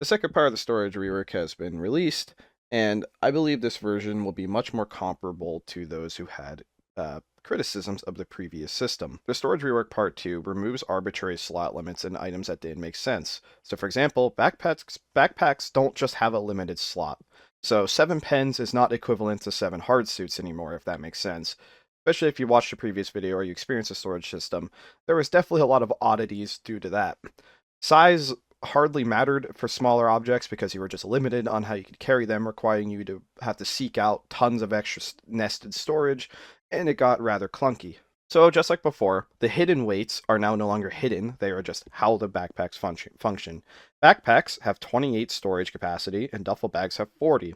The second part of the storage rework has been released, and I believe this version will be much more comparable to those who had criticisms of the previous system. The storage rework part 2 removes arbitrary slot limits and items that didn't make sense. So for example, backpacks don't just have a limited slot. So 7 pens is not equivalent to 7 hard suits anymore, if that makes sense. Especially if you watched the previous video or you experienced the storage system, there was definitely a lot of oddities due to that. Size hardly mattered for smaller objects because you were just limited on how you could carry them, requiring you to have to seek out tons of extra nested storage, and it got rather clunky. So just like before, the hidden weights are now no longer hidden, they are just how the backpacks function. Backpacks have 28 storage capacity and duffel bags have 40.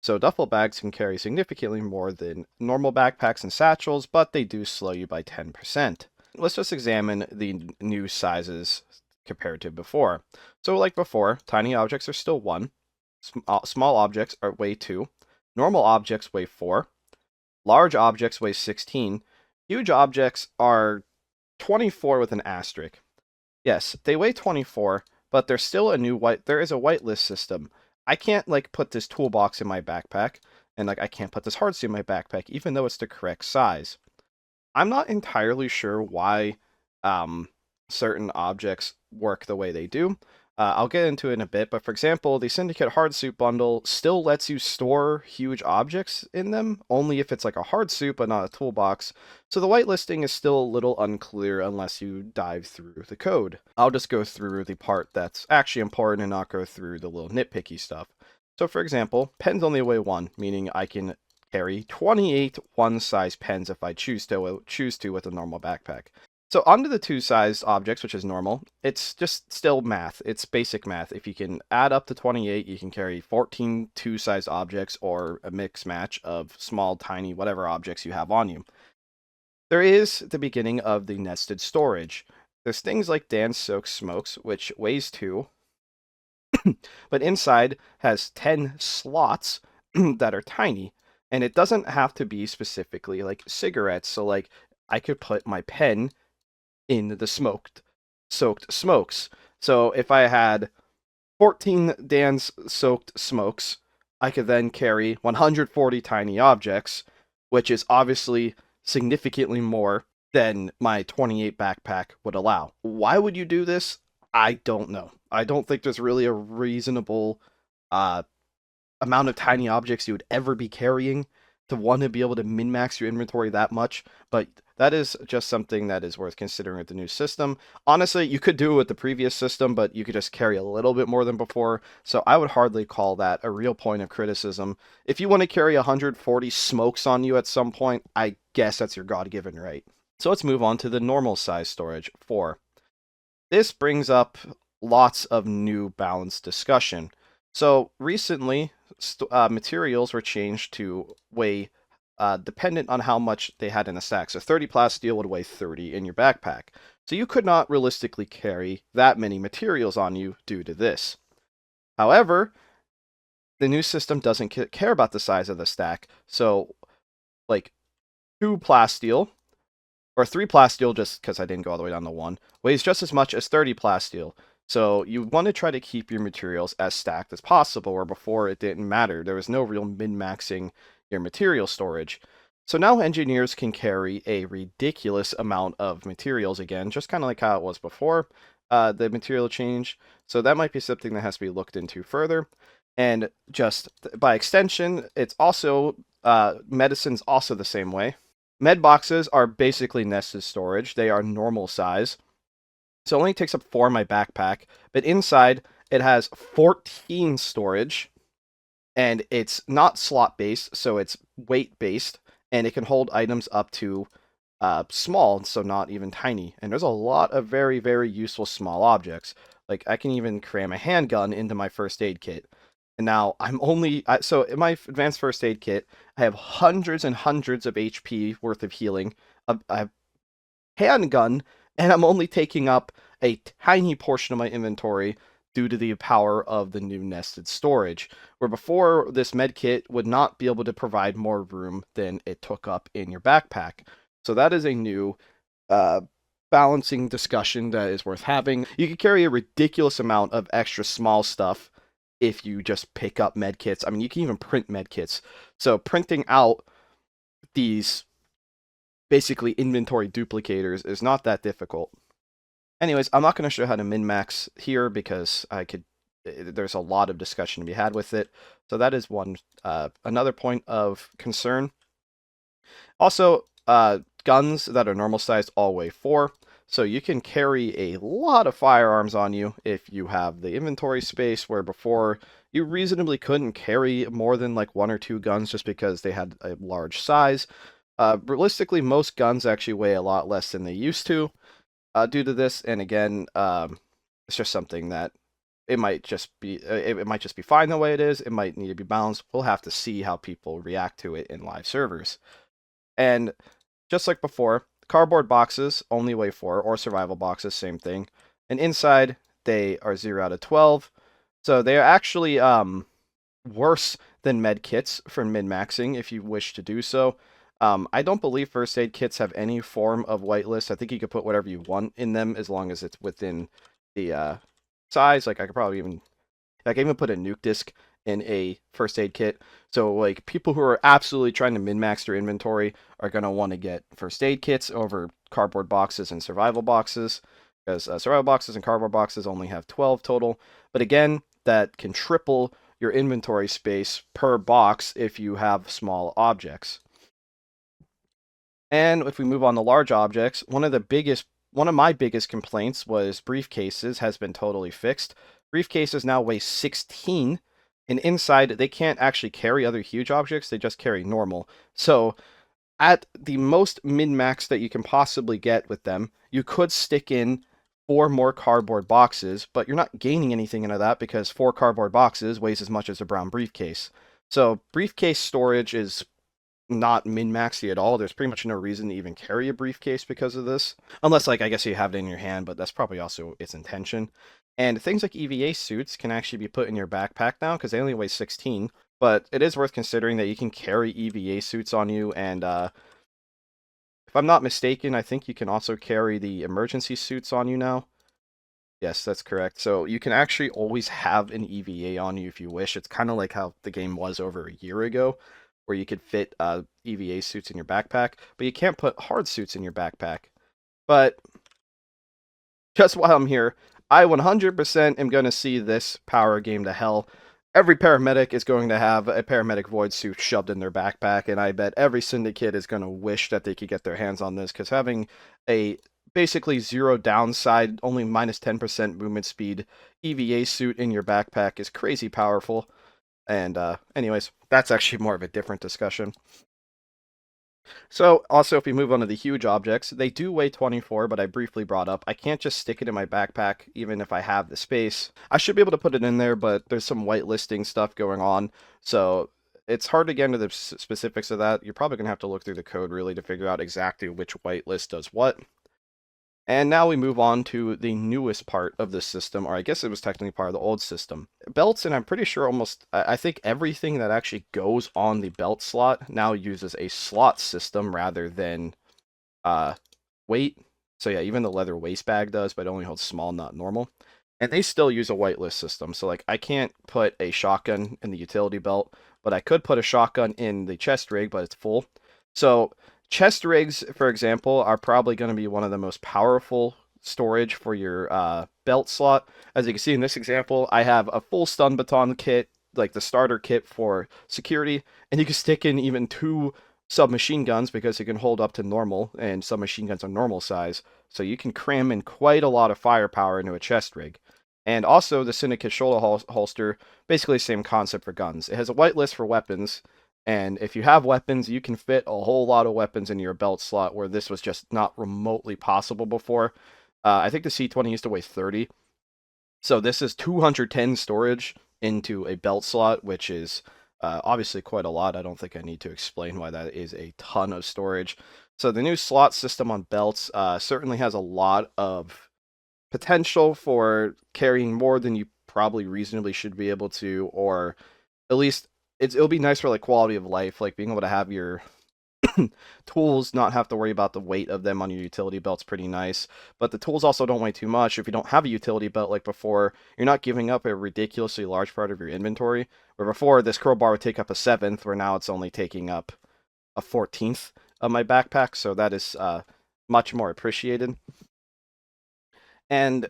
So duffel bags can carry significantly more than normal backpacks and satchels, but they do slow you by 10%. Let's just examine the new sizes compared to before. So like before, tiny objects are still 1, small objects weigh 2, normal objects weigh 4, large objects weigh 16, huge objects are 24 with an asterisk. Yes, they weigh 24, but there's still there is a whitelist system. I can't like put this toolbox in my backpack, and like I can't put this hard suit in my backpack, even though it's the correct size. I'm not entirely sure why certain objects work the way they do. I'll get into it in a bit, but for example, the Syndicate Hard Suit bundle still lets you store huge objects in them, only if it's like a hard suit but not a toolbox. So the whitelisting is still a little unclear unless you dive through the code. I'll just go through the part that's actually important and not go through the little nitpicky stuff. So for example, pens only weigh 1, meaning I can carry 28 one-size pens if I choose to with a normal backpack. So onto the two-sized objects, which is normal, it's just still math. It's basic math. If you can add up to 28, you can carry 14 two-sized objects or a mix match of small, tiny, whatever objects you have on you. There is the beginning of the nested storage. There's things like Dan Soaks Smokes, which weighs 2, but inside has 10 slots that are tiny, and it doesn't have to be specifically like cigarettes. So like I could put my pen in the soaked smokes. So if I had 14 Dan's soaked smokes, I could then carry 140 tiny objects, which is obviously significantly more than my 28 backpack would allow. Why would you do this? I don't know. I don't think there's really a reasonable amount of tiny objects you would ever be carrying to want to be able to min-max your inventory that much, but that is just something that is worth considering with the new system. Honestly, you could do it with the previous system, but you could just carry a little bit more than before, so I would hardly call that a real point of criticism. If you want to carry 140 smokes on you at some point, I guess that's your God-given right. So let's move on to the normal size storage, 4. This brings up lots of new balance discussion. So recently, materials were changed to weigh dependent on how much they had in a stack. So 30 plasteel would weigh 30 in your backpack. So you could not realistically carry that many materials on you due to this. However, the new system doesn't care about the size of the stack. So like 2 plasteel, or 3 plasteel, just because I didn't go all the way down to 1, weighs just as much as 30 plasteel. So you want to try to keep your materials as stacked as possible, where before it didn't matter. There was no real min-maxing your material storage. So now engineers can carry a ridiculous amount of materials again, just kind of like how it was before the material change. So that might be something that has to be looked into further. And just by extension, it's also, medicine's also the same way. Med boxes are basically nested storage. They are normal size. So it only takes up 4 in my backpack, but inside it has 14 storage, and it's not slot based, so it's weight based, and it can hold items up to small, so not even tiny. And there's a lot of very, very useful small objects. Like I can even cram a handgun into my first aid kit. And now so in my advanced first aid kit, I have hundreds and hundreds of HP worth of healing. I have handgun, and I'm only taking up a tiny portion of my inventory due to the power of the new nested storage, where before this medkit would not be able to provide more room than it took up in your backpack. So that is a new balancing discussion that is worth having. You can carry a ridiculous amount of extra small stuff if you just pick up medkits. I mean, you can even print medkits. So printing out these basically inventory duplicators is not that difficult. Anyways, I'm not going to show how to min-max here because there's a lot of discussion to be had with it. So that is another point of concern. Also, guns that are normal sized all weigh 4. So you can carry a lot of firearms on you if you have the inventory space, where before you reasonably couldn't carry more than like 1 or 2 guns just because they had a large size. Realistically, most guns actually weigh a lot less than they used to due to this. And again, it's just something that it might just be fine the way it is. It might need to be balanced. We'll have to see how people react to it in live servers. And just like before, cardboard boxes only weigh 4, or survival boxes, same thing. And inside, they are 0 out of 12. So they are actually worse than med kits for min-maxing if you wish to do so. I don't believe first aid kits have any form of whitelist. I think you could put whatever you want in them as long as it's within the size. Like I can even put a nuke disc in a first aid kit. So like people who are absolutely trying to min-max their inventory are going to want to get first aid kits over cardboard boxes and survival boxes, because survival boxes and cardboard boxes only have 12 total. But again, that can triple your inventory space per box if you have small objects. And if we move on to large objects, one of my biggest complaints was briefcases has been totally fixed. Briefcases now weigh 16, and inside they can't actually carry other huge objects, they just carry normal. So at the most min-max that you can possibly get with them, you could stick in 4 more cardboard boxes, but you're not gaining anything out of that because 4 cardboard boxes weighs as much as a brown briefcase. So briefcase storage is not min-maxy at all. There's pretty much no reason to even carry a briefcase because of this. Unless, like, I guess you have it in your hand, but that's probably also its intention. And things like EVA suits can actually be put in your backpack now because they only weigh 16. But it is worth considering that you can carry EVA suits on you, and if I'm not mistaken, I think you can also carry the emergency suits on you now. Yes, that's correct. So you can actually always have an EVA on you if you wish. It's kind of like how the game was over a year ago, where you could fit EVA suits in your backpack, but you can't put hard suits in your backpack. But just while I'm here, I 100% am going to see this power game to hell. Every paramedic is going to have a paramedic void suit shoved in their backpack, and I bet every syndicate is going to wish that they could get their hands on this, because having a basically zero downside, only minus 10% movement speed EVA suit in your backpack is crazy powerful. And anyways, that's actually more of a different discussion. So, also, if we move on to the huge objects, they do weigh 24, but I briefly brought up, I can't just stick it in my backpack, even if I have the space. I should be able to put it in there, but there's some whitelisting stuff going on, so it's hard to get into the specifics of that. You're probably going to have to look through the code, really, to figure out exactly which whitelist does what. And now we move on to the newest part of the system, or I guess it was technically part of the old system. Belts, and I'm pretty sure I think everything that actually goes on the belt slot now uses a slot system rather than weight. So yeah, even the leather waist bag does, but it only holds small, not normal. And they still use a whitelist system. So like I can't put a shotgun in the utility belt, but I could put a shotgun in the chest rig, but it's full. So chest rigs, for example, are probably going to be one of the most powerful storage for your belt slot. As you can see in this example, I have a full stun baton kit, like the starter kit for security, and you can stick in even 2 submachine guns because it can hold up to normal, and submachine guns are normal size. So you can cram in quite a lot of firepower into a chest rig. And also the Syndicate shoulder holster, basically the same concept for guns. It has a whitelist for weapons, and if you have weapons, you can fit a whole lot of weapons in your belt slot, where this was just not remotely possible before. I think the C20 used to weigh 30. So this is 210 storage into a belt slot, which is obviously quite a lot. I don't think I need to explain why that is a ton of storage. So the new slot system on belts certainly has a lot of potential for carrying more than you probably reasonably should be able to, or at least it'll be nice for like quality of life, like being able to have your Tools not have to worry about the weight of them on your utility belt's pretty nice, but the tools also don't weigh too much. If you don't have a utility belt like before, you're not giving up a ridiculously large part of your inventory. Where before, this crowbar would take up a seventh, where now it's only taking up a 14th of my backpack, so that is much more appreciated. And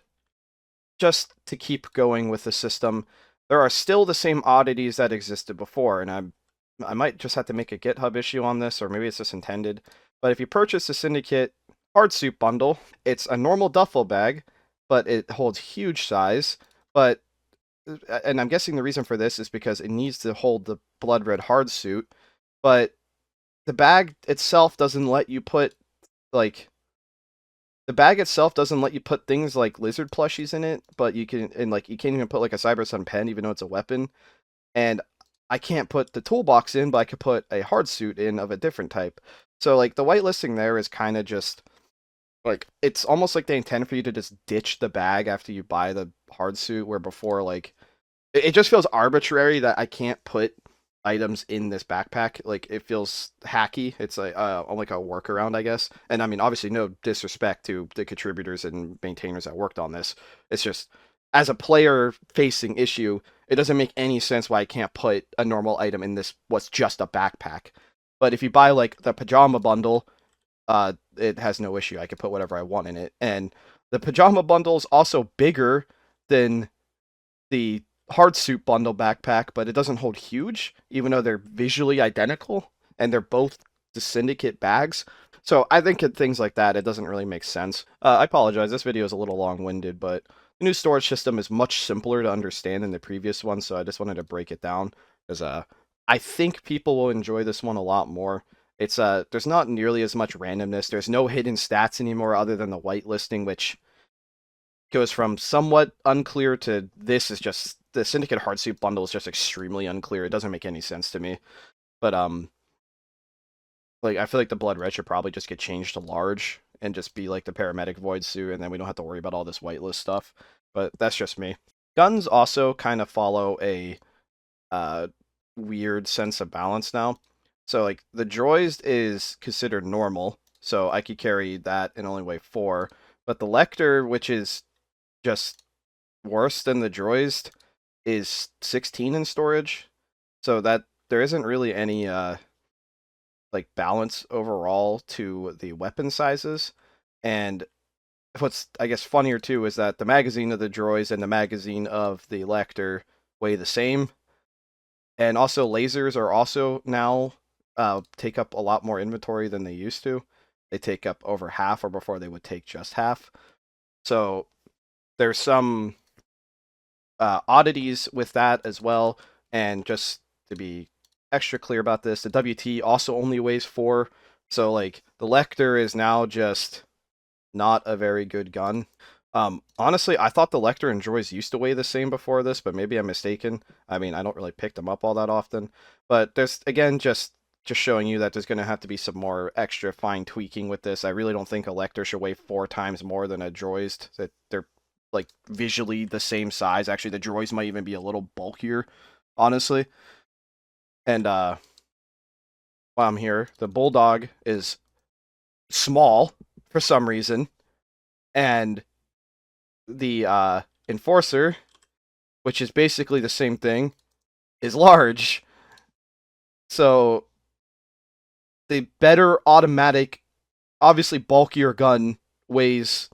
just to keep going with the system, there are still the same oddities that existed before, and I might just have to make a GitHub issue on this, or maybe it's just intended. But if you purchase the Syndicate Hard Suit bundle, it's a normal duffel bag, but it holds huge size. But and I'm guessing the reason for this is because it needs to hold the blood red hard suit, but the bag itself doesn't let you put like the bag itself doesn't let you put things like lizard plushies in it, but you can, and like you can't even put like a Cyber Sun pen even though it's a weapon. And I can't put the toolbox in, but I could put a hard suit in of a different type. So like the whitelisting there is kind of just like it's almost like they intend for you to just ditch the bag after you buy the hard suit, where before like it just feels arbitrary that I can't put items in this backpack. Like it feels hacky. It's like a workaround, I guess. And I mean, obviously, no disrespect to the contributors and maintainers that worked on this. It's just as a player facing issue, it doesn't make any sense why I can't put a normal item in this what's just a backpack. But if you buy like the pajama bundle, it has no issue. I can put whatever I want in it. And the pajama bundle is also bigger than the hard suit bundle backpack, but it doesn't hold huge, even though they're visually identical and they're both the Syndicate bags. So I think at things like that, it doesn't really make sense. I apologize, this video is a little long-winded, but the new storage system is much simpler to understand than the previous one, so I just wanted to break it down because I think people will enjoy this one a lot more. It's there's not nearly as much randomness. There's no hidden stats anymore other than the whitelisting, which goes from somewhat unclear to this is just the Syndicate Hard Suit bundle is just extremely unclear. It doesn't make any sense to me. But like I feel like the Blood Red should probably just get changed to large and just be like the paramedic void suit, and then we don't have to worry about all this whitelist stuff. But that's just me. Guns also kind of follow a weird sense of balance now. So like the Droized is considered normal, so I could carry that and only weigh 4. But the Lecter, which is just worse than the Droized, is 16 in storage. So that there isn't really any like balance overall to the weapon sizes. And what's I guess funnier too is that the magazine of the Droids and the magazine of the Lecter weigh the same. And also lasers are also now take up a lot more inventory than they used to. They take up over half, or before they would take just half. So there's some oddities with that as well. And just to be extra clear about this, the WT also only weighs 4. So like the Lecter is now just not a very good gun. Honestly, I thought the Lecter and Droids used to weigh the same before this, but maybe I'm mistaken. I mean, I don't really pick them up all that often. But there's, again, just showing you that there's going to have to be some more extra fine tweaking with this. I really don't think a Lecter should weigh 4 times more than a Droid. That they're like visually the same size. Actually, the Droids might even be a little bulkier, honestly. And while I'm here, the Bulldog is small for some reason, and the Enforcer, which is basically the same thing, is large. So the better automatic, obviously bulkier gun weighs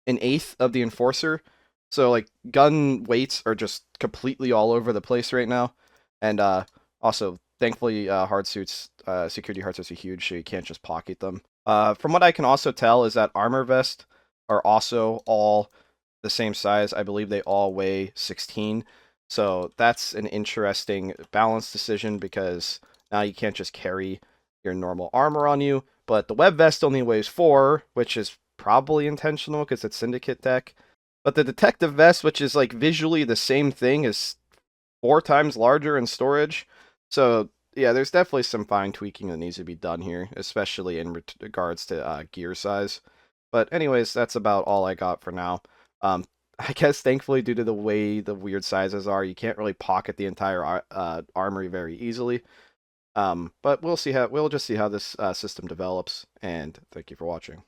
an eighth of the Enforcer. So like gun weights are just completely all over the place right now. And also, thankfully, hard suits, security hard suits are huge, so you can't just pocket them. From what I can also tell is that armor vest are also all the same size. I believe they all weigh 16. So that's an interesting balance decision because now you can't just carry your normal armor on you. But the web vest only weighs 4, which is probably intentional because it's Syndicate tech. But the detective vest, which is like visually the same thing, is 4 times larger in storage. So yeah, there's definitely some fine tweaking that needs to be done here, especially in regards to gear size. But anyways, that's about all I got for now. I guess thankfully, due to the way the weird sizes are, you can't really pocket the entire armory very easily. But we'll just see how this system develops. And thank you for watching.